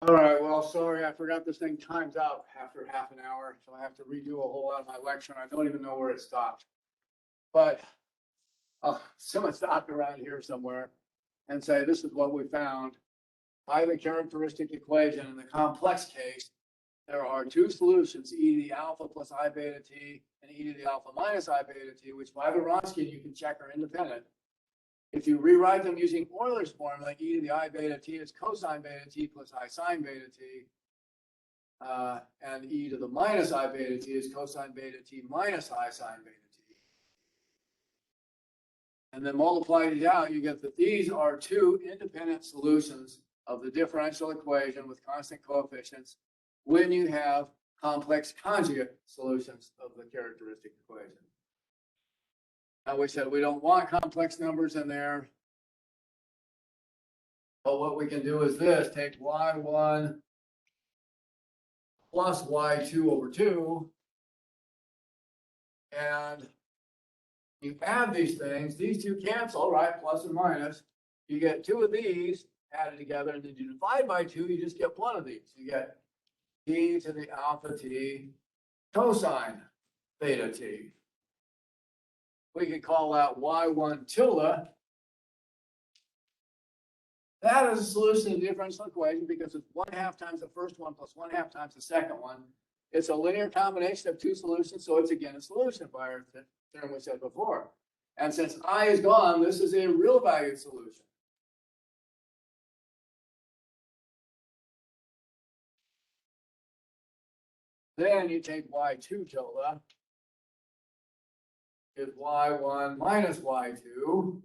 All right, well, sorry, I forgot this thing times out after half an hour, so I have to redo a whole lot of my lecture, and I don't even know where it stopped. But someone stopped around here somewhere and say, this is what we found. By the characteristic equation in the complex case, there are two solutions, e to the alpha plus I beta t and e to the alpha minus I beta t, which by Vronsky you can check are independent. If you rewrite them using Euler's formula, e to the I beta t is cosine beta t plus I sine beta t. And e to the minus I beta t is cosine beta t minus I sine beta t. And then multiply these out, you get that these are two independent solutions of the differential equation with constant coefficients when you have complex conjugate solutions of the characteristic equation. Now we said we don't want complex numbers in there. But what we can do is this, take y1 plus y2 over 2. And you add these things, these two cancel, right? Plus and minus. You get two of these added together, and then you divide by 2, you just get one of these. You get e to the alpha t cosine beta t. We could call that y1 tilde. That is a solution to the differential equation because it's 1/2 times the first one plus 1/2 times the second one. It's a linear combination of two solutions, so it's again a solution by our theorem we said before. And since I is gone, this is a real valued solution. Then you take y2 tilde is y1 minus y2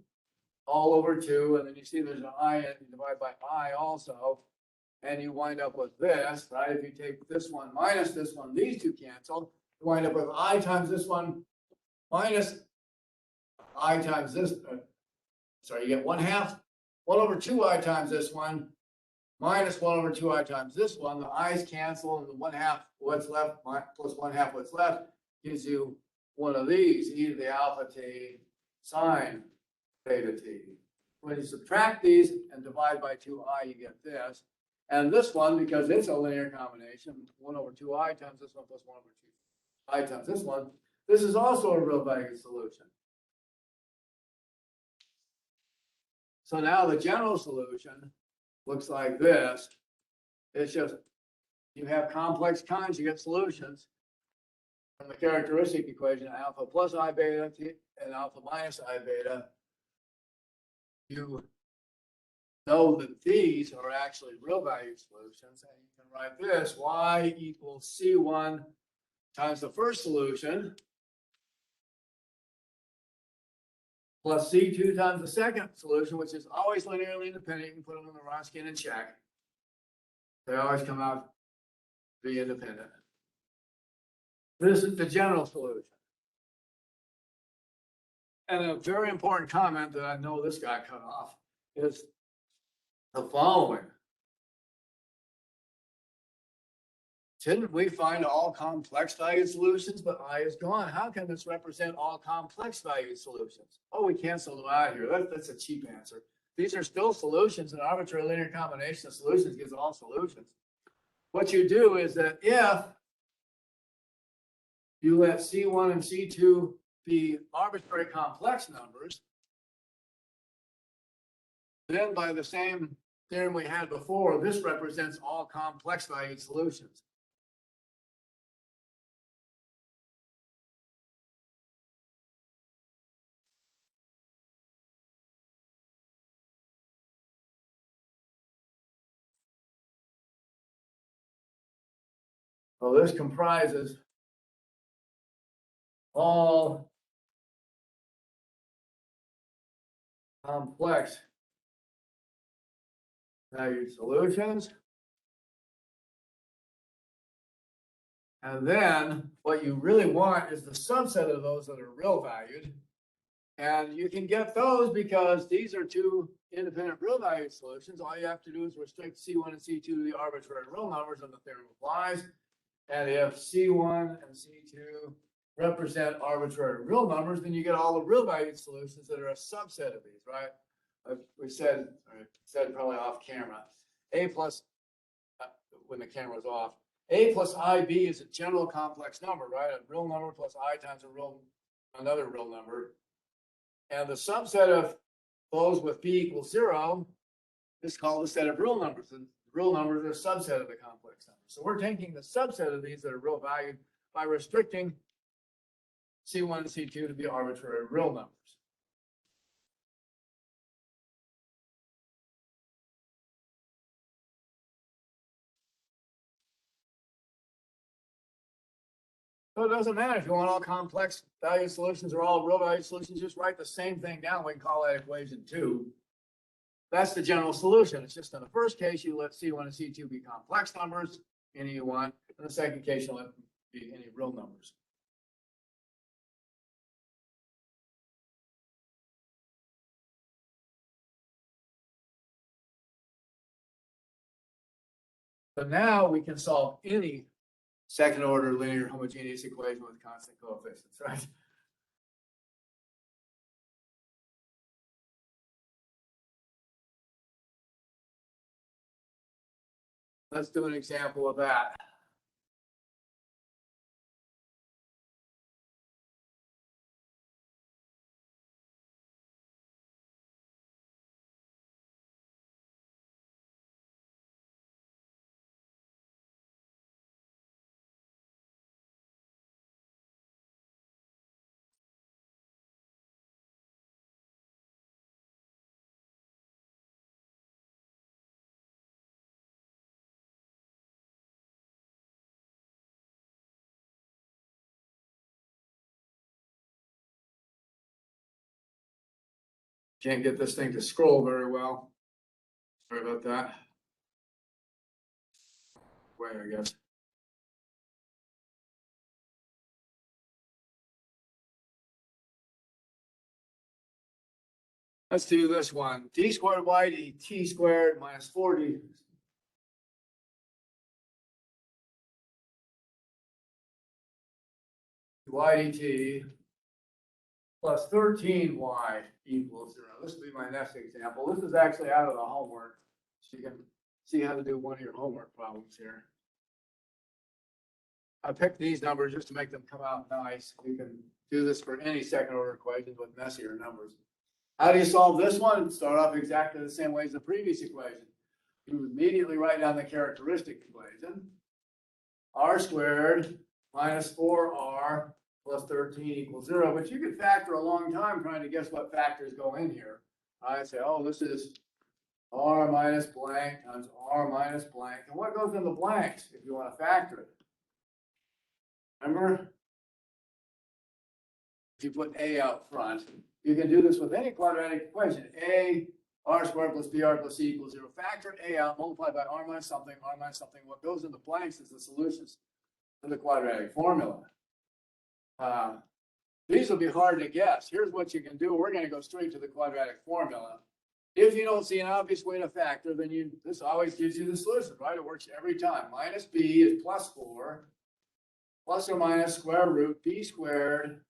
all over 2, and then you see there's an I and you divide by I also, and you wind up with this, right? If you take this one minus this one, these two cancel, you wind up with I times this one minus I times this, sorry, you get 1/2, 1 over 2I times this one, minus 1 over 2I times this one. The i's cancel, and the 1/2 what's left plus 1/2 what's left gives you one of these, e to the alpha t sine beta t. When you subtract these and divide by 2I, you get this. And this one, because it's a linear combination, 1 over 2I times this one plus 1 over 2I times this one, this is also a real valued solution. So now the general solution looks like this. It's just you have complex conjugate solutions from the characteristic equation, alpha plus I beta t and alpha minus I beta. You know that these are actually real valued solutions, and you can write this: y equals c1 times the first solution plus c2 times the second solution, which is always linearly independent. You can put them in the Vronsky and check. They always come out to be independent. This is the general solution. And a very important comment that I know this guy cut off is the following. Didn't we find all complex valued solutions, but I is gone? How can this represent all complex valued solutions? Oh, we canceled them out here. That's a cheap answer. These are still solutions. An arbitrary linear combination of solutions gives all solutions. What you do is that if you let C1 and C2 be arbitrary complex numbers, then by the same theorem we had before, this represents all complex valued solutions. So this comprises all complex valued solutions. And then what you really want is the subset of those that are real valued. And you can get those because these are two independent real valued solutions. All you have to do is restrict C1 and C2 to the arbitrary real numbers, and the theorem applies. And if C1 and C2 represent arbitrary real numbers, then you get all the real valued solutions that are a subset of these, right? We said probably off camera, A plus when the camera's off. A plus IB is a general complex number, right? A real number plus I times another real number. And the subset of those with B equals 0 is called the set of real numbers. And real numbers are a subset of the complex numbers. So we're taking the subset of these that are real valued by restricting C1 and C2 to be arbitrary real numbers. So it doesn't matter if you want all complex value solutions or all real value solutions, just write the same thing down. We can call that equation 2. That's the general solution. It's just in the first case, you let C1 and C2 be complex numbers, any you want. In the second case, you let them be any real numbers. So now we can solve any second order linear homogeneous equation with constant coefficients, right? Let's do an example of that. Can't get this thing to scroll very well. Sorry about that. Wait, I guess. Let's do this one. D squared y dt squared minus 4d y dt plus 13y equals 0. This will be my next example. This is actually out of the homework, so you can see how to do one of your homework problems here. I picked these numbers just to make them come out nice. You can do this for any second order equations with messier numbers. How do you solve this one? Start off exactly the same way as the previous equation. You immediately write down the characteristic equation. R squared minus 4r plus 13 equals 0. But you could factor a long time trying to guess what factors go in here. I say, oh, this is r minus blank times r minus blank. And what goes in the blanks if you want to factor it? Remember? If you put a out front, you can do this with any quadratic equation. A, r squared plus br plus c equals 0. Factor a out, multiply by r minus something, r minus something. What goes in the blanks is the solutions to the quadratic formula. These will be hard to guess. Here's what you can do. We're going to go straight to the quadratic formula. If you don't see an obvious way to factor, then this always gives you the solution, right? It works every time. Minus b is plus 4, plus or minus square root b squared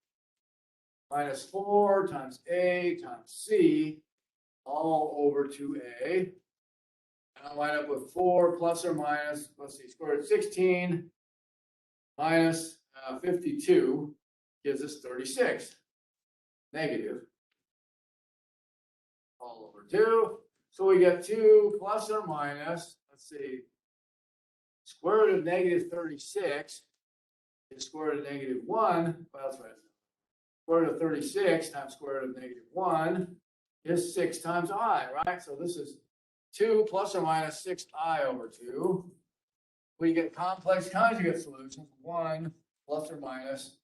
minus 4 times a times c all over 2a. And I wind up with 4 plus or minus, let's see, square root of 16 minus 52 gives us 36. Negative all over 2. So we get 2 plus or minus, let's see, square root of negative 36 is square root of negative 1. Well, that's right. Square root of 36 times square root of negative 1 is 6 times I, right? So this is 2 plus or minus 6i over 2. We get complex conjugate solutions. 1 plus or minus,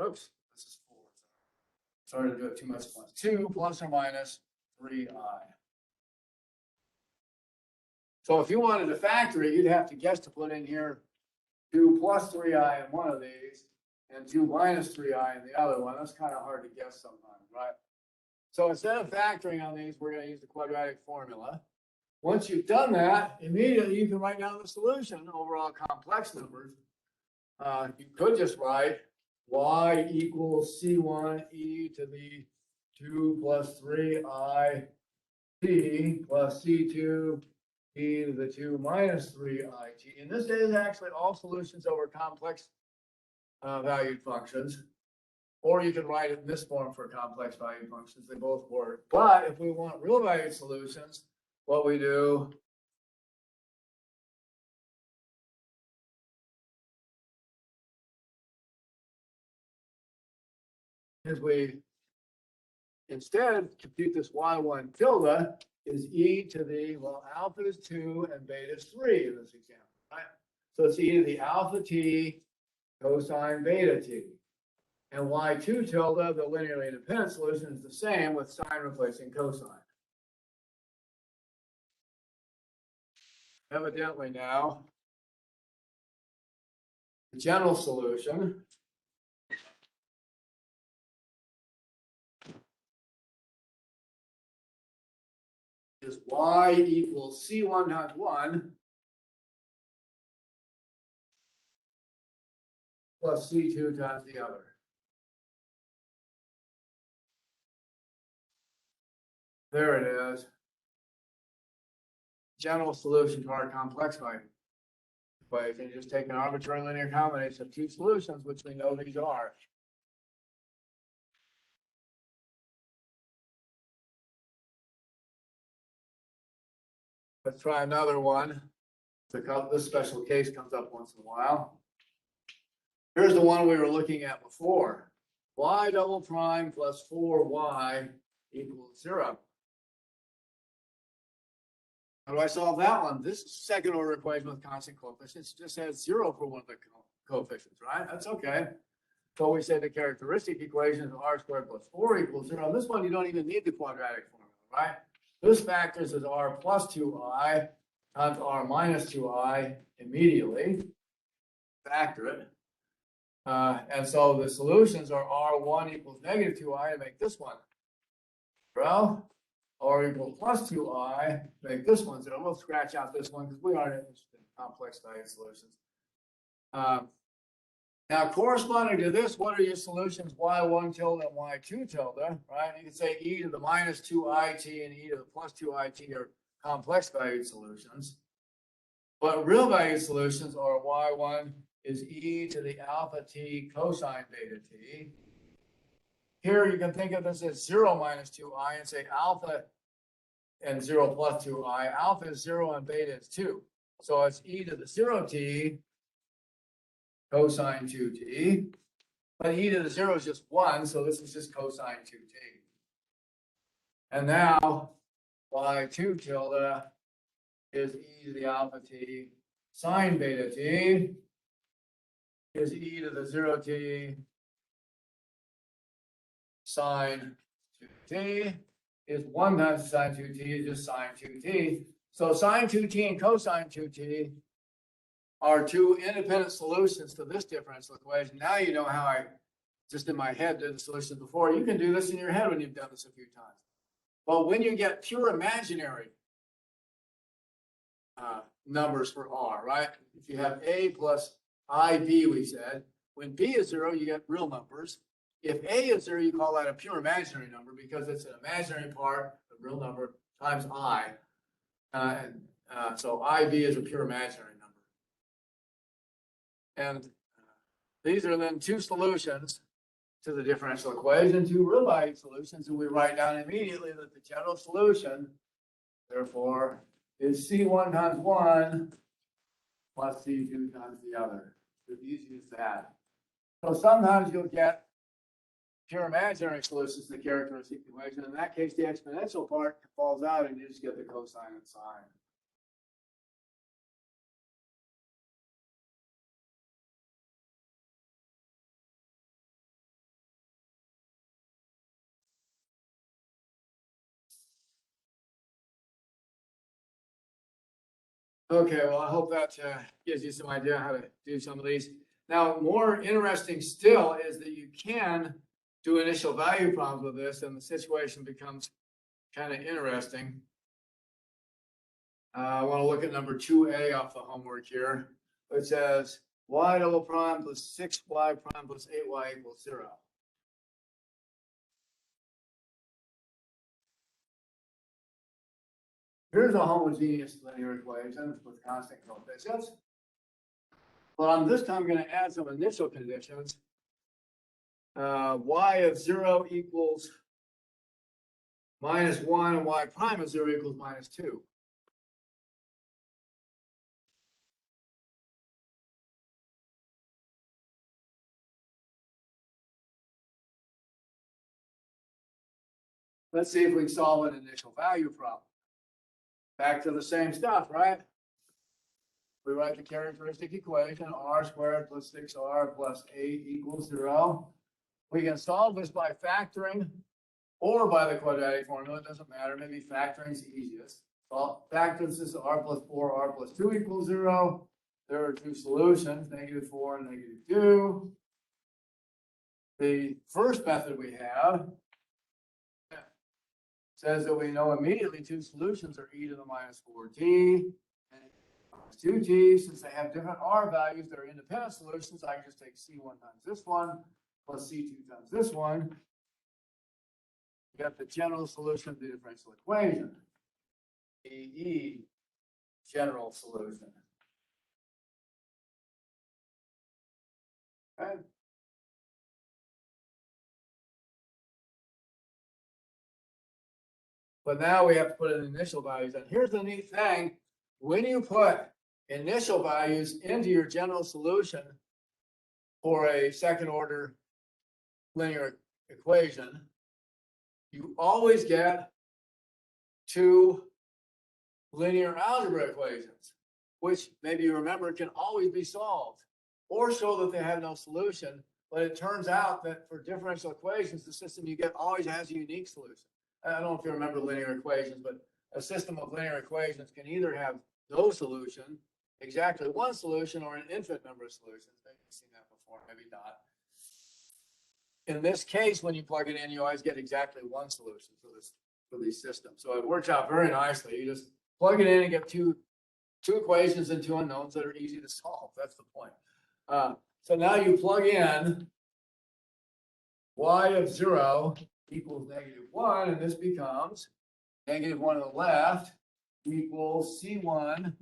oops, this is 4. Sorry to do it too much at once. 2 plus or minus 3i. So if you wanted to factor it, you'd have to guess to put in here 2 plus 3i in one of these and 2 minus 3i in the other one. That's kind of hard to guess sometimes, right? So instead of factoring on these, we're going to use the quadratic formula. Once you've done that, immediately you can write down the solution over all complex numbers. You could just write y equals c1 e to the 2 plus 3i c plus c2 e to the 2 minus 3it. And this is actually all solutions over complex valued functions. Or you can write it in this form for complex valued functions. They both work. But if we want real valued solutions, what we do is we instead compute this y1 tilde is e to the, well, alpha is 2 and beta is 3 in this example, right? So it's e to the alpha t cosine beta t. And y2 tilde, the linearly independent solution, is the same with sine replacing cosine. Evidently now, the general solution is y equals c1 times 1 plus c2 times the other. There it is. General solution to our complex value equation. You just take an arbitrary linear combination of two solutions, which we know these are. Let's try another one. This special case comes up once in a while. Here's the one we were looking at before. Y double prime plus 4y equals 0. How do I solve that one? This second order equation with constant coefficients just has 0 for one of the coefficients, right? That's okay. So we say the characteristic equation is r squared plus 4 equals 0. This one, you don't even need the quadratic formula, right? This factors as r plus 2i times r minus 2i immediately. Factor it. And so the solutions are r1 equals negative 2i to make this one 0. R equals plus 2i, make this one 0. We'll scratch out this one because we aren't interested in complex value solutions. Now, corresponding to this, what are your solutions? Y1 tilde and Y2 tilde, right? You can say e to the minus 2it and e to the plus 2it are complex valued solutions. But real valued solutions are y1 is e to the alpha t cosine beta t. Here you can think of this as 0 minus 2i and say alpha and 0 plus 2i. Alpha is 0 and beta is 2. So it's e to the 0t cosine 2t. But e to the 0 is just 1, so this is just cosine 2t. And now y2 tilde is e to the alpha t sine beta t is e to the 0t sine 2t is 1 times sine 2t is just sine 2t. So sine 2t and cosine 2t are two independent solutions to this differential equation. Now you know how I just in my head did the solution before. You can do this in your head when you've done this a few times. But when you get pure imaginary numbers for r, right? If you have a plus ib, we said, when b is 0, you get real numbers. If a is 0, you call that a pure imaginary number because it's an imaginary part, a real number, times I. So ib is a pure imaginary number. And these are then two solutions to the differential equation, two real valued solutions, and we write down immediately that the general solution, therefore, is c1 times 1 plus c2 times the other. It's as easy as that. So sometimes you'll get pure imaginary solutions to the characteristic equation. In that case, the exponential part falls out and you just get the cosine and sine. Okay, well, I hope that gives you some idea how to do some of these. Now, more interesting still is that you can do initial value problems with this, and the situation becomes kind of interesting. I want to look at number 2a off the homework here. It says y double prime plus 6y prime plus 8y equals 0. Here's a homogeneous linear equation with constant coefficients. But I'm this time going to add some initial conditions. Y of 0 equals -1 and y prime of 0 equals -2. Let's see if we can solve an initial value problem. Back to the same stuff, right? We write the characteristic equation, r squared plus 6r plus 8 equals 0. We can solve this by factoring or by the quadratic formula. It doesn't matter. Maybe factoring is the easiest. So factor this is r plus 4, r plus 2 equals 0. There are two solutions, -4 and -2. The first method we have says that we know immediately two solutions are e to the -4t and 2t. Since they have different r values, they're independent solutions. I can just take c1 times this one plus c2 times this one. You got the general solution of the differential equation. E general solution. Okay. But now we have to put in initial values. And here's the neat thing. When you put initial values into your general solution for a second order linear equation, you always get two linear algebra equations, which maybe you remember can always be solved or show that they have no solution. But it turns out that for differential equations, the system you get always has a unique solution. I don't know if you remember linear equations, but a system of linear equations can either have no solution, exactly one solution, or an infinite number of solutions. Maybe you've seen that before, maybe not. In this case, when you plug it in, you always get exactly one solution for these systems. So it works out very nicely. You just plug it in and get two equations and two unknowns that are easy to solve. That's the point. So now you plug in y of 0 equals -1, and this becomes -1 on the left equals c1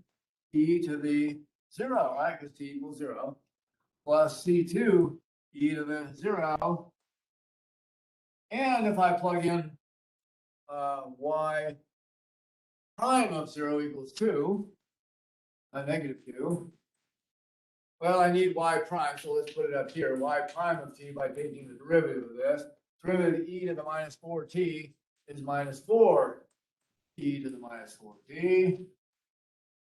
e to the 0, right? Because t equals 0, plus c2 e to the 0. And if I plug in y prime of 0 equals 2, -2, well, I need y prime, so let's put it up here. Y prime of t by taking the derivative of this. Derivative e to the -4t is -4 e to the -4t.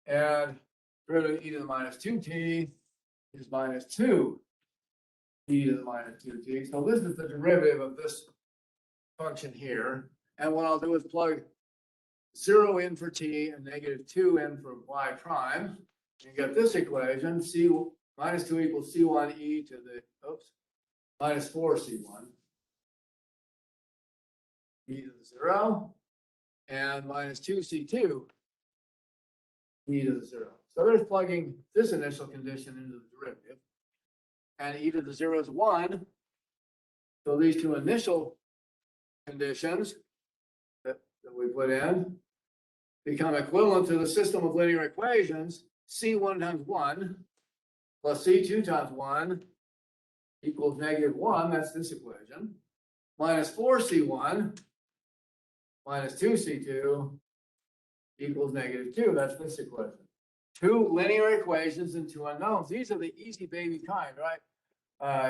And derivative e to the -2t is -2 e to the -2t. So this is the derivative of this function here. And what I'll do is plug 0 in for t and -2 in for y prime. You get this equation, c -2 equals c1 e to the, -4 c1 e to the 0, and -2 c2 e to the 0. So there's plugging this initial condition into the derivative. And e to the 0 is 1. So these two initial conditions that we put in become equivalent to the system of linear equations. C1 times 1 plus C2 times 1 equals -1. That's this equation. -4C1 minus 2C2 equals -2. That's this equation. Two linear equations and two unknowns. These are the easy baby kind, right?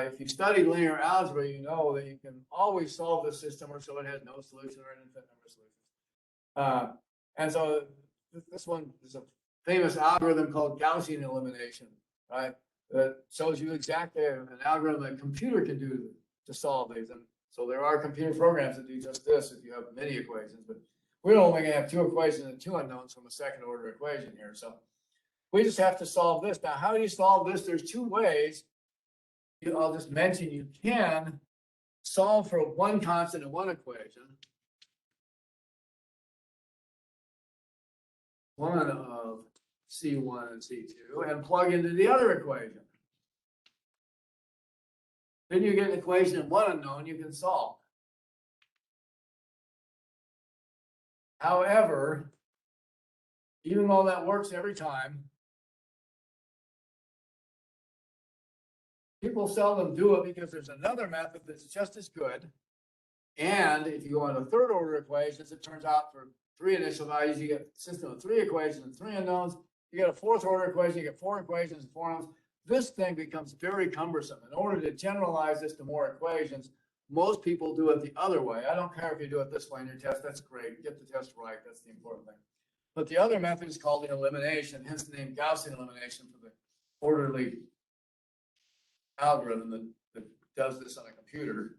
If you study linear algebra, you know that you can always solve the system or so it has no solution or an infinite number of solutions. And so this one is a famous algorithm called Gaussian elimination, right? That shows you exactly an algorithm that a computer can do to solve these. And so there are computer programs that do just this if you have many equations, but we're only going to have two equations and two unknowns from a second order equation here. So we just have to solve this. Now, how do you solve this? There's two ways. I'll just mention you can solve for one constant in one equation. One of C1 and C2 and plug into the other equation. Then you get an equation in one unknown you can solve. However, even though that works every time, people seldom do it because there's another method that's just as good. And if you go into third order equations, it turns out for three initial values, you get a system of three equations and three unknowns. You get a fourth order equation, you get four equations and four unknowns. This thing becomes very cumbersome. In order to generalize this to more equations, most people do it the other way. I don't care if you do it this way in your test, that's great. Get the test right, that's the important thing. But the other method is called elimination, hence the name Gaussian elimination for the orderly algorithm that does this on a computer.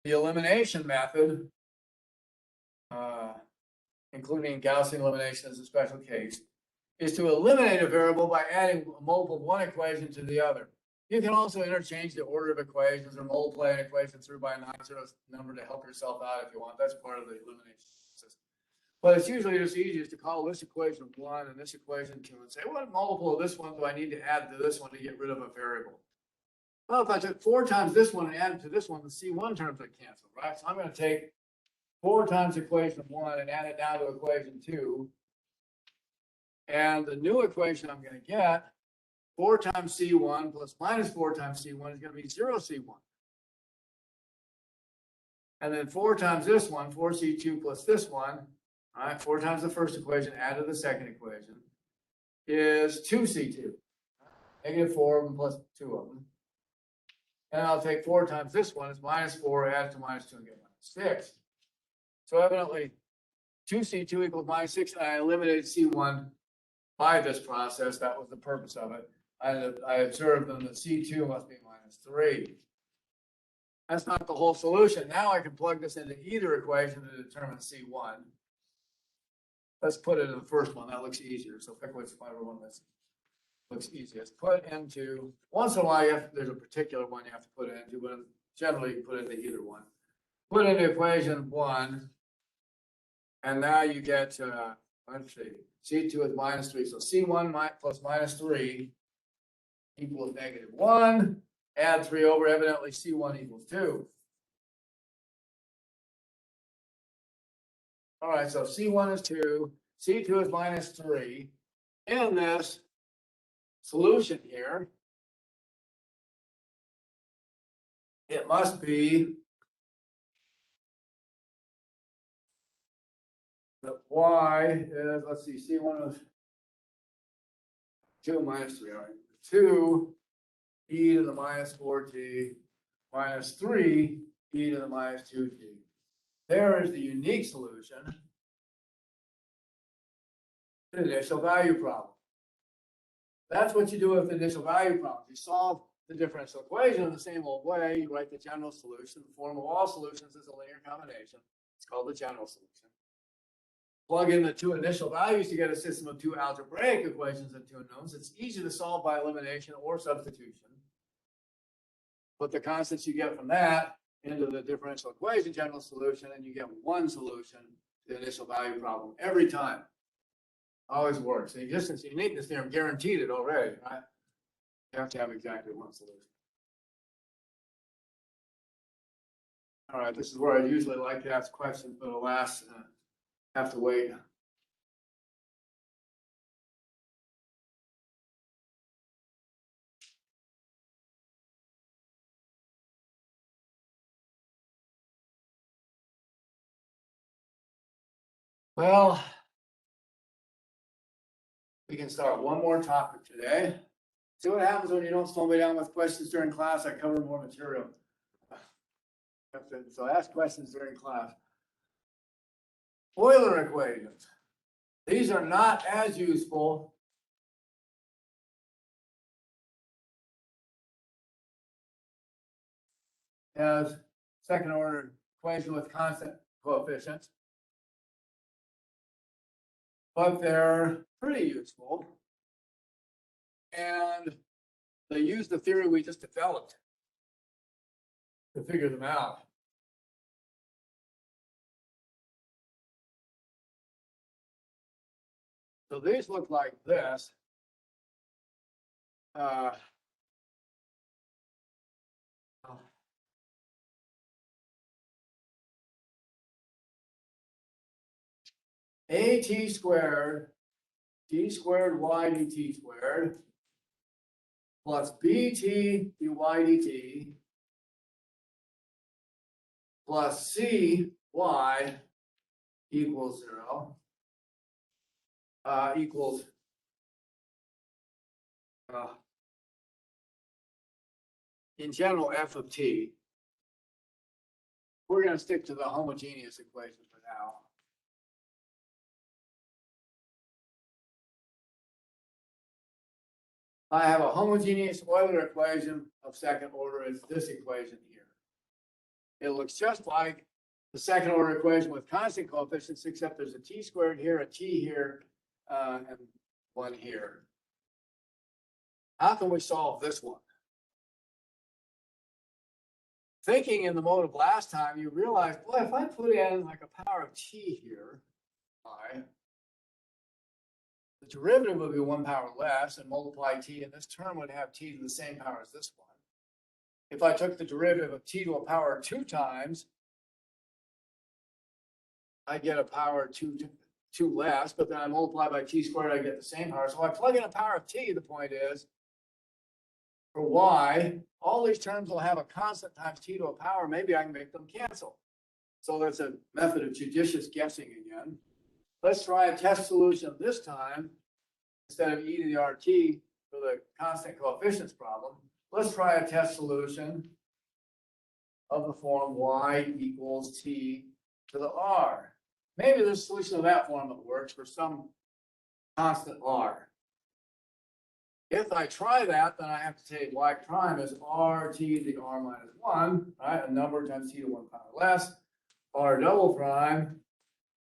The elimination method, including Gaussian elimination as a special case, is to eliminate a variable by adding a multiple of one equation to the other. You can also interchange the order of equations or multiply an equation through by a non-zero number to help yourself out if you want. That's part of the elimination system. But it's usually just easiest to call this equation 1 and this equation 2 and say, what multiple of this one do I need to add to this one to get rid of a variable? Well, if I took 4 times this one and added to this one, the C1 terms would cancel, right? So I'm going to take 4 times equation 1 and add it down to equation 2. And the new equation I'm going to get, 4 times C1 plus minus 4 times C1 is going to be 0 C1. And then 4 times this one, 4C2 plus this one, all right, 4 times the first equation, add to the second equation, is 2C2. Negative 4 of them plus 2 of them. And I'll take 4 times this one, it's minus 4, add it to minus 2 and get minus 6. So evidently, 2C2 equals minus 6, and I eliminated C1 by this process. That was the purpose of it. I observed then that C2 must be minus 3. That's not the whole solution. Now I can plug this into either equation to determine C1. Let's put it in the first one. That looks easier. So pick whichever one that looks easiest. Put into, once in a while, there's a particular one you have to put it into, but generally you put it into either one. Put into equation 1, and now you get, let's see, C2 is minus 3. So C1 plus minus 3 equals negative 1. Add 3 over, evidently C1 equals 2. All right, so C1 is 2, C2 is minus 3. In this solution here, it must be the y is, let's see, C1 is 2 minus 3, all right, 2 e to the minus 4t minus 3 e to the minus 2t. There is the unique solution to the initial value problem. That's what you do with the initial value problems. You solve the differential equation in the same old way. You write the general solution. The form of all solutions is a linear combination. It's called the general solution. Plug in the 2 initial values to get a system of 2 algebraic equations and 2 unknowns. It's easy to solve by elimination or substitution. Put the constants you get from that into the differential equation general solution, and you get one solution to the initial value problem every time. Always works. The existence of uniqueness theorem guaranteed it already, right? You have to have exactly one solution. All right, this is where I usually like to ask questions, but alas, have to wait. Well, we can start one more topic today. See what happens when you don't slow me down with questions during class. I cover more material. So ask questions during class. Euler equations. These are not as useful as second order equation with constant coefficients, but they're pretty useful. And they use the theory we just developed to figure them out. So these look like this. AT squared, t squared y dt squared, plus bt dy dt, plus cy equals 0, equals in general f of t. We're going to stick to the homogeneous equation for now. I have a homogeneous Euler equation of second order. It's this equation here. It looks just like the second order equation with constant coefficients, except there's a t squared here, a t here, and one here. How can we solve this one? Thinking in the mode of last time, you realize, boy, if I put in like a power of t here, the derivative would be 1 power less and multiply t, and this term would have t to the same power as this one. If I took the derivative of t to a power 2 times, I get a power 2 less, but then I multiply by t squared, I get the same power. So I plug in a power of t, the point is, for y, all these terms will have a constant times t to a power. Maybe I can make them cancel. So that's a method of judicious guessing again. Let's try a test solution this time. Instead of e to the RT for the constant coefficients problem, let's try a test solution of the form y equals t to the r. Maybe there's a solution of that form that works for some constant r. If I try that, then I have to take y prime as rt to the r minus 1, right? A number times t to 1 power less. R double prime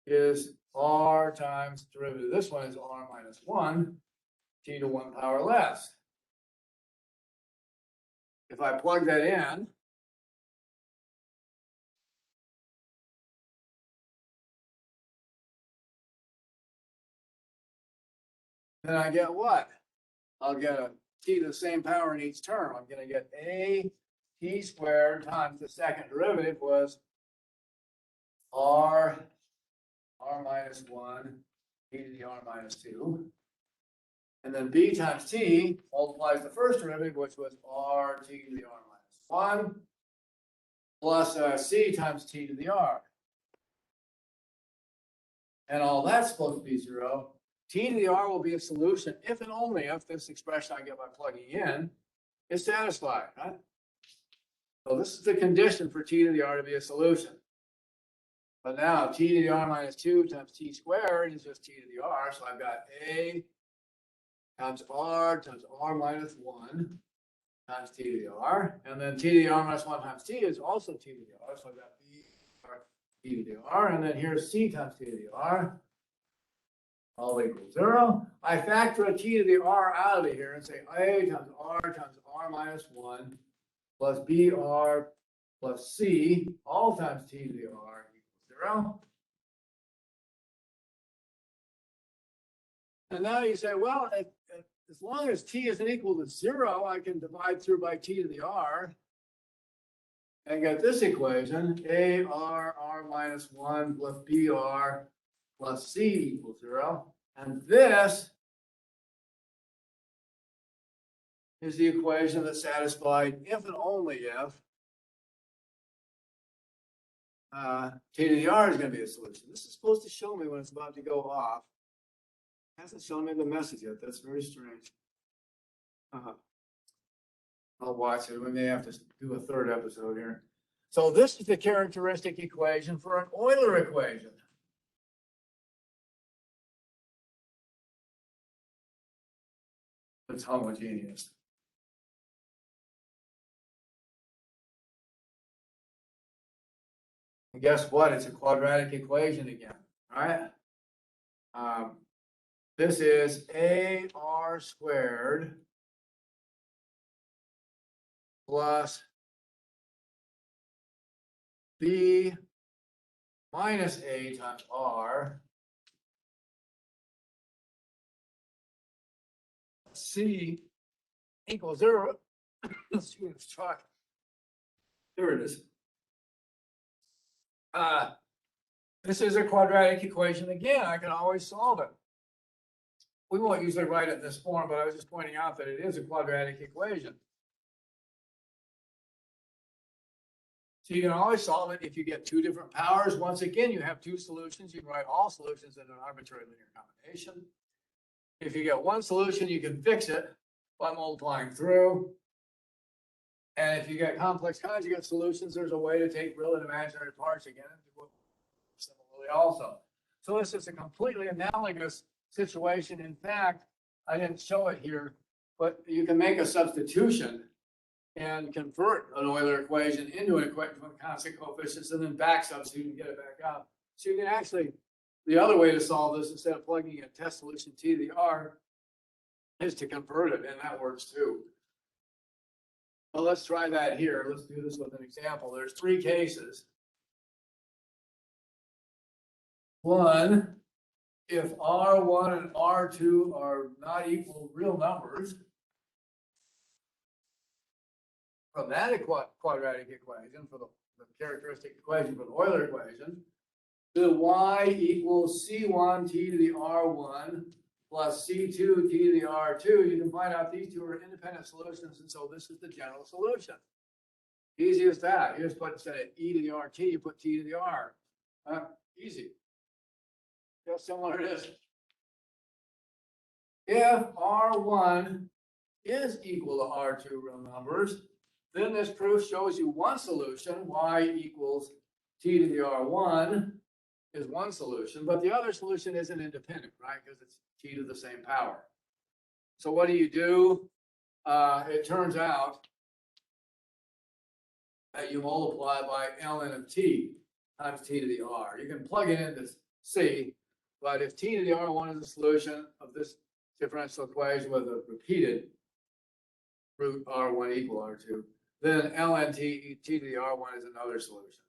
is r times derivative of this one is r minus 1, t to 1 power less. If I plug that in, then I get what? I'll get a t to the same power in each term. I'm going to get a t squared times the second derivative was r minus 1 e to the r minus 2. And then b times t multiplies the first derivative, which was r t to the r minus 1, plus c times t to the r. And all that's supposed to be 0. T to the r will be a solution if and only if this expression I get by plugging in is satisfied, right? So this is the condition for t to the r to be a solution. But now t to the r minus 2 times t squared is just t to the r. So I've got a times r minus 1 times t to the r. And then t to the r minus 1 times t is also t to the r. So I've got b r t to the r. And then here's c times t to the r. All equals 0. I factor a t to the r out of here and say a times r minus 1 plus br plus c all times t to the r equals 0. And now you say, well, as long as t isn't equal to 0, I can divide through by t to the r and get this equation, a r minus 1 plus br plus c equals 0. And this is the equation that's satisfied if and only if t to the r is going to be a solution. This is supposed to show me when it's about to go off. It hasn't shown me the message yet. That's very strange. I'll watch it. We may have to do a third episode here. So this is the characteristic equation for an Euler equation. It's homogeneous. And guess what? It's a quadratic equation again, right? This is AR squared plus B minus A times R C equals 0. Let's see what's talking. There it is. This is a quadratic equation. Again, I can always solve it. We won't usually write it in this form, but I was just pointing out that it is a quadratic equation. So you can always solve it if you get two different powers. Once again, you have two solutions. You can write all solutions in an arbitrary linear combination. If you get one solution, you can fix it by multiplying through. And if you get complex conjugate solutions, there's a way to take real and imaginary parts again and do it similarly also. So this is a completely analogous situation. In fact, I didn't show it here, but you can make a substitution and convert an Euler equation into an equation with constant coefficients and then back substitute and get it back out. So you can actually, the other way to solve this instead of plugging in test solution t to the r is to convert it, and that works too. Well, let's try that here. Let's do this with an example. There's three cases. One, if R1 and R2 are not equal real numbers, from that quadratic equation, for the characteristic equation for the Euler equation, the y equals C1 t to the R1 plus C2 t to the R2, you can find out these two are independent solutions, and so this is the general solution. Easy as that. You just put, instead of e to the RT, you put t to the r. Easy. See how similar it is? If R1 is equal to R2 real numbers, then this proof shows you one solution, y equals t to the R1 is one solution, but the other solution isn't independent, right? Because it's t to the same power. So what do? It turns out that you multiply by ln of t times t to the r. You can plug it into c, but if t to the r1 is the solution of this differential equation with a repeated root r1 equal r2, then ln t to the r1 is another solution.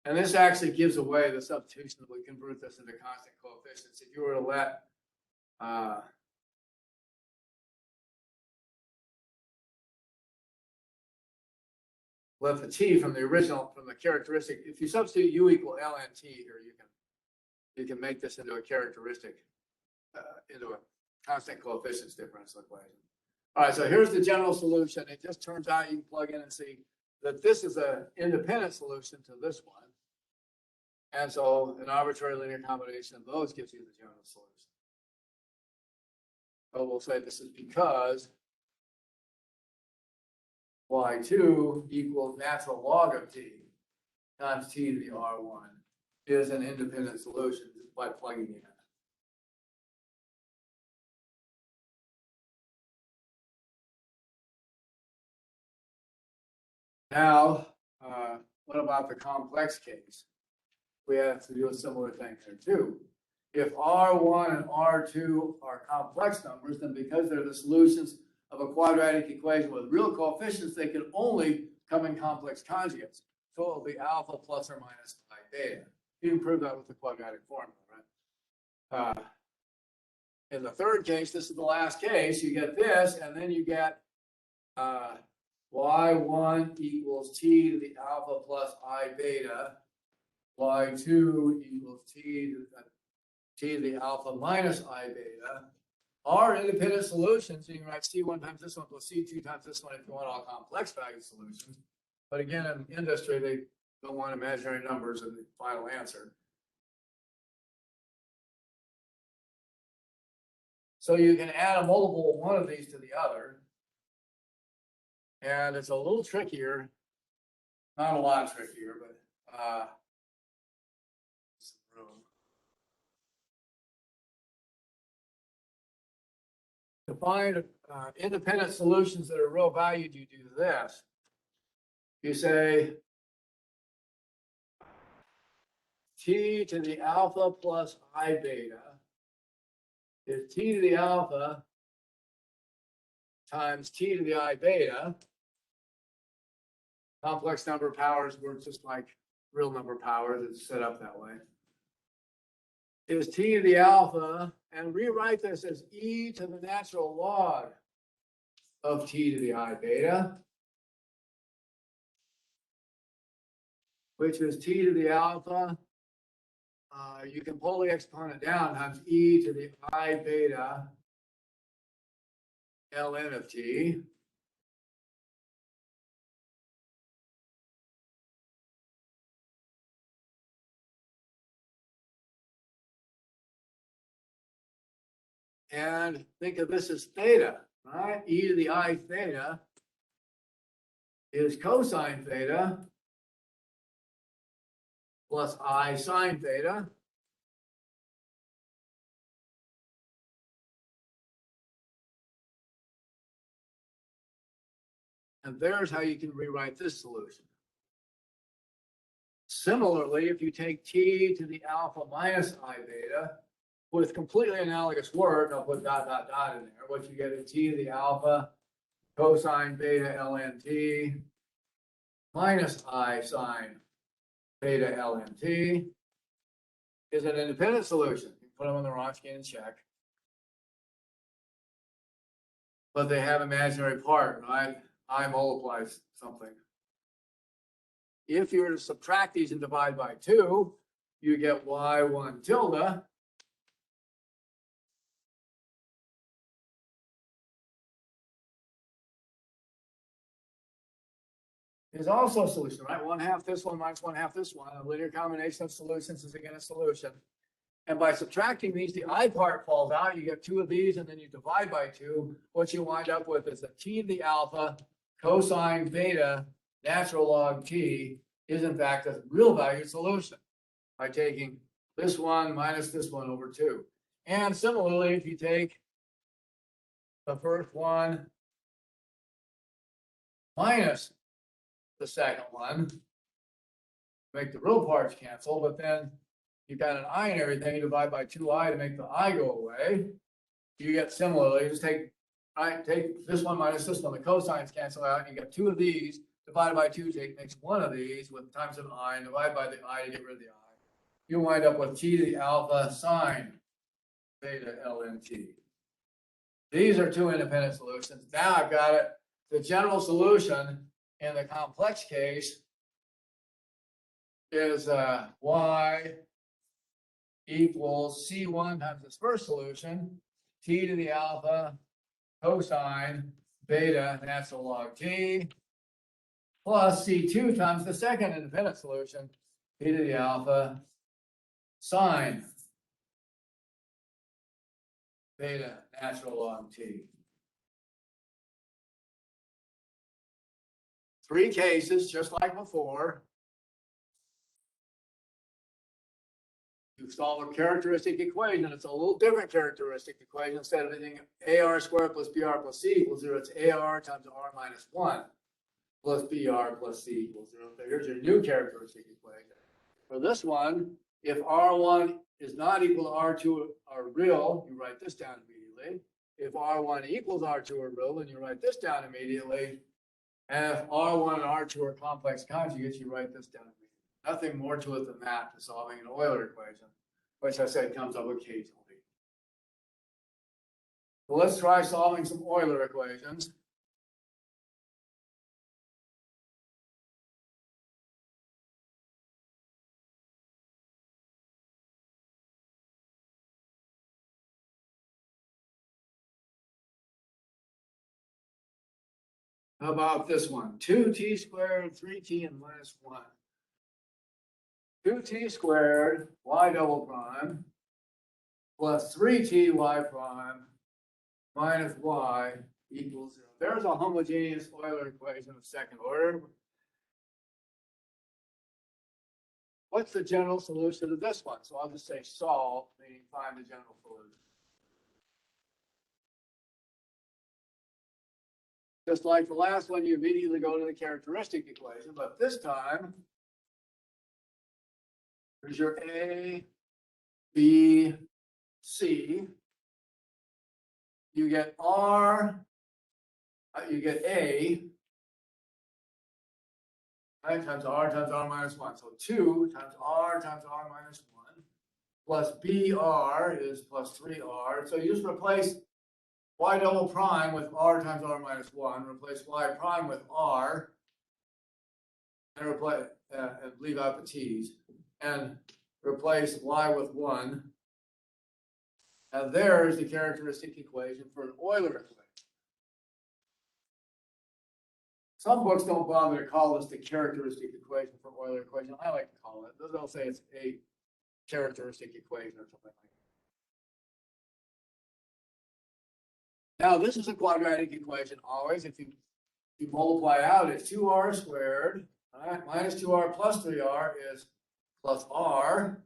And this actually gives away the substitution that would convert this into constant coefficients. If you were to let the t from the original, from the characteristic, if you substitute u equal ln t here, you can make this into a characteristic, into a constant coefficients differential equation. All right, so here's the general solution. It just turns out you can plug in and see that this is an independent solution to this one. And so an arbitrary linear combination of those gives you the general solution. So we'll say this is because y2 equals natural log of t times t to the r1 is an independent solution by plugging in. Now, what about the complex case? We have to do a similar thing there too. If R1 and R2 are complex numbers, then because they're the solutions of a quadratic equation with real coefficients, they can only come in complex conjugates. So it'll be alpha plus or minus pi beta. You can prove that with the quadratic formula, right? In the third case, this is the last case, you get this, and then you get y1 equals t to the alpha plus I beta, y2 equals t to the alpha minus I beta, are independent solutions. So you can write C1 times this one plus C2 times this one if you want all complex value solutions. But again, in industry, they don't want imaginary numbers in the final answer. So you can add a multiple of one of these to the other. And it's a little trickier, not a lot trickier, but some room. To find independent solutions that are real valued, you do this. You say t to the alpha plus I beta is t to the alpha times t to the I beta. Complex number powers work just like real number powers. It's set up that way. Is t to the alpha, and rewrite this as e to the natural log of t to the I beta, which is t to the alpha you can pull the exponent down times e to the I beta ln of t. And think of this as theta, right? E to the I theta is cosine theta plus I sine theta. And there's how you can rewrite this solution. Similarly, if you take t to the alpha minus I beta with completely analogous work, I'll put dot, dot, dot in there. What you get is t to the alpha cosine beta ln t minus I sine beta ln t is an independent solution. You put them on the Wronskian and check. But they have imaginary part, right? I multiplies something. If you were to subtract these and divide by 2, you get y1 tilde. Is also a solution, right? 1/2 this one minus 1/2 this one. A linear combination of solutions is again a solution. And by subtracting these, the I part falls out. You get 2 of these, and then you divide by 2. What you wind up with is that t to the alpha cosine beta natural log t is in fact a real valued solution by taking this one minus this one over 2. And similarly, if you take the first one minus the second one, make the real parts cancel, but then you've got an I in everything, you divide by 2i to make the I go away. You get similarly, just take this one minus this one, the cosines cancel out, and you get 2 of these, divided by 2 makes 1 of these with times an I, and divide by the I to get rid of the I. You wind up with t to the alpha sine beta ln t. These are 2 independent solutions. Now I've got it. The general solution in the complex case is y equals C1 times this first solution, t to the alpha cosine beta natural log t, plus C2 times the second independent solution, t to the alpha sine beta natural log t. 3 cases, just like before. You solve a characteristic equation. It's a little different characteristic equation. Instead of anything AR squared plus BR plus C equals 0, it's AR times R minus 1 plus BR plus C equals 0. So here's your new characteristic equation. For this one, if R1 is not equal to R2 are real, you write this down immediately. If R1 equals R2 are real, then you write this down immediately. And if R1 and R2 are complex conjugates, you write this down immediately. Nothing more to it than that to solving an Euler equation, which I said comes up occasionally. So let's try solving some Euler equations. How about this one? 2t squared, 3t, and minus 1. 2t squared y double prime plus 3t y prime minus y equals 0. There's a homogeneous Euler equation of second order. What's the general solution to this one? So I'll just say solve, meaning find the general solution. Just like the last one, you immediately go to the characteristic equation, but this time, here's your A, B, C. You get R, you get A, right, times R minus 1. So 2 times R minus 1 plus BR is plus 3R. So you just replace y double prime with R times R minus 1, replace y prime with R, and replace and leave out the t's. And replace y with 1. And there's the characteristic equation for an Euler equation. Some books don't bother to call this the characteristic equation for Euler equation. I like to call it. They'll say it's a characteristic equation or something like that. Now, this is a quadratic equation always. If you multiply out, it's 2r squared, right, minus 2r plus 3r is plus r,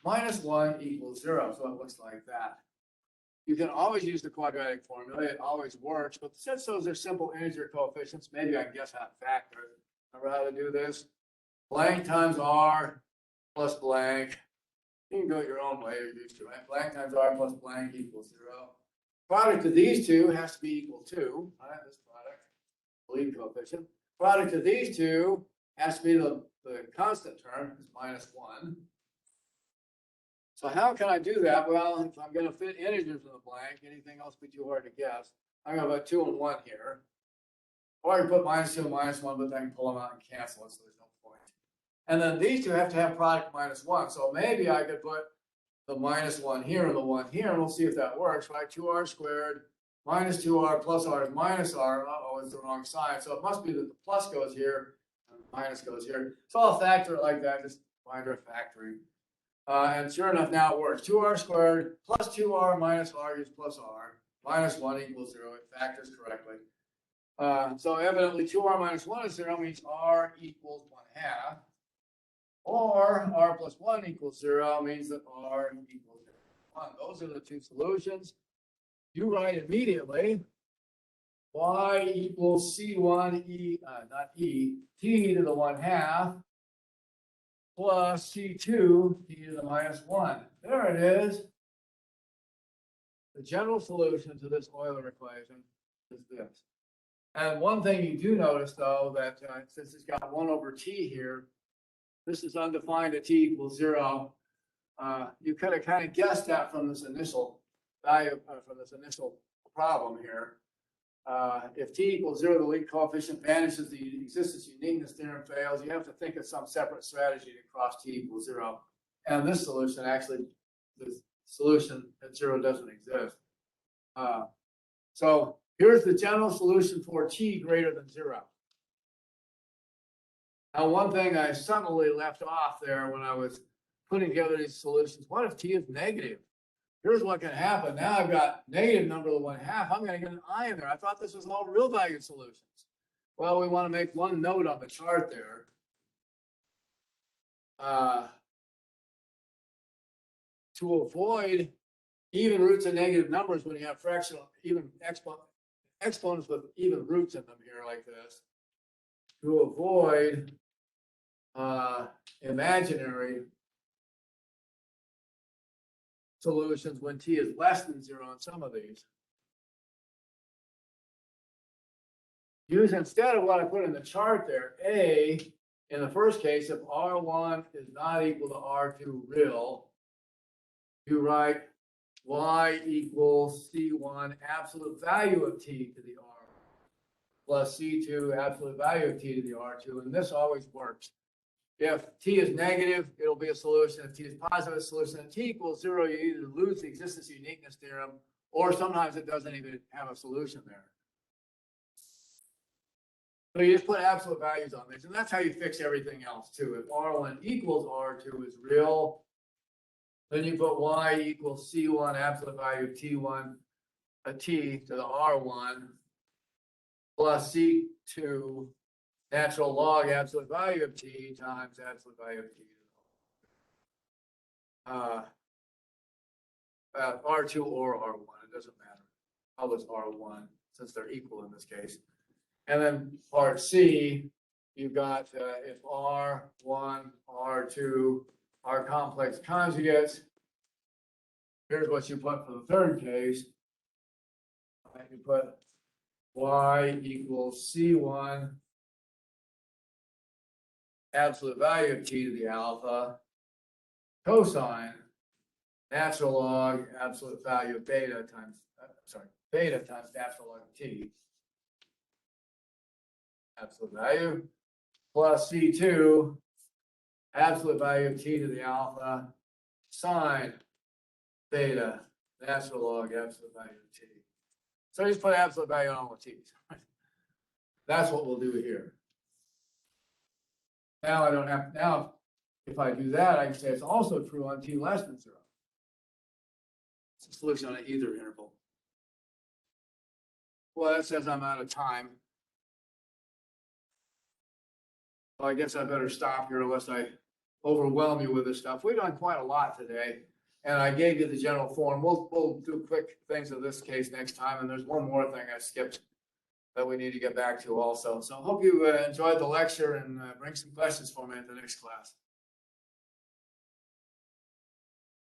minus 1 equals 0. So it looks like that. You can always use the quadratic formula. It always works. But since those are simple integer coefficients, maybe I can guess how to factor it. Remember how to do this? Blank times r plus blank. You can go it your own way you're used to, right? Blank times r plus blank equals 0. Product of these two has to be equal to, right? This product, lead coefficient. Product of these two has to be the constant term, is minus 1. So how can I do that? Well, if I'm going to fit integers in the blank, anything else would be too hard to guess. I'm going to put 2 and 1 here. Or I can put minus 2 and minus 1, but then I can pull them out and cancel it, so there's no point. And then these two have to have product minus 1. So maybe I could put the minus 1 here and the 1 here, and we'll see if that works, right? 2r squared minus 2r plus r is minus r. Uh-oh, it's the wrong sign. So it must be that the plus goes here and the minus goes here. So I'll factor it like that, just binder of factoring. And sure enough, now it works. 2r squared plus 2r minus r is plus r. Minus 1 equals 0. It factors correctly. So evidently 2r minus 1 is 0 means r equals 1/2. Or r plus 1 equals 0 means that r equals 1. Those are the two solutions. You write immediately y equals c1 t to the 1/2 plus c2 t to the minus 1. There it is. The general solution to this Euler equation is this. And one thing you do notice, though, that since it's got 1 over t here, this is undefined at t equals 0. You could have kind of guessed that from this initial value, from this initial problem here. If t equals 0, the lead coefficient vanishes, the existence uniqueness theorem fails. You have to think of some separate strategy to cross t equals 0. And this solution, actually, the solution at 0 doesn't exist. So here's the general solution for t greater than 0. Now, one thing I subtly left off there when I was putting together these solutions, what if t is negative? Here's what can happen. Now I've got negative number to the 1/2. I'm going to get an I in there. I thought this was all real valued solutions. Well, we want to make one note on the chart there. To avoid even roots of negative numbers when you have fractional, even exponents with even roots in them here like this. To avoid imaginary solutions when t is less than 0 on some of these. Use instead of what I put in the chart there, A, in the first case, if R1 is not equal to R2 real, you write y equals C1 absolute value of t to the R plus C2 absolute value of t to the R2, and this always works. If t is negative, it'll be a solution. If t is positive, a solution. If t equals 0, you either lose the existence uniqueness theorem, or sometimes it doesn't even have a solution there. So you just put absolute values on this, and that's how you fix everything else too. If R1 equals R2 is real, then you put y equals C1 absolute value of T1, a t to the R1 plus C2 natural log absolute value of t times absolute value of t. R2 or R1, it doesn't matter. I'll list R1 since they're equal in this case. And then part C, you've got if R1, R2 are complex conjugates, here's what you put for the third case. You put y equals C1 absolute value of t to the alpha cosine natural log absolute value of beta times, beta times natural log of t absolute value plus C2 absolute value of t to the alpha sine theta, natural log absolute value of t. So just put absolute value on all the t's. That's what we'll do here. Now I don't have, now if I do that, I can say it's also true on t less than 0. It's a solution on either interval. Well, that says I'm out of time. Well, I guess I better stop here unless I overwhelm you with this stuff. We've done quite a lot today, and I gave you the general form. We'll do quick things of this case next time, and there's one more thing I skipped that we need to get back to also. So hope you enjoyed the lecture and bring some questions for me at the next class.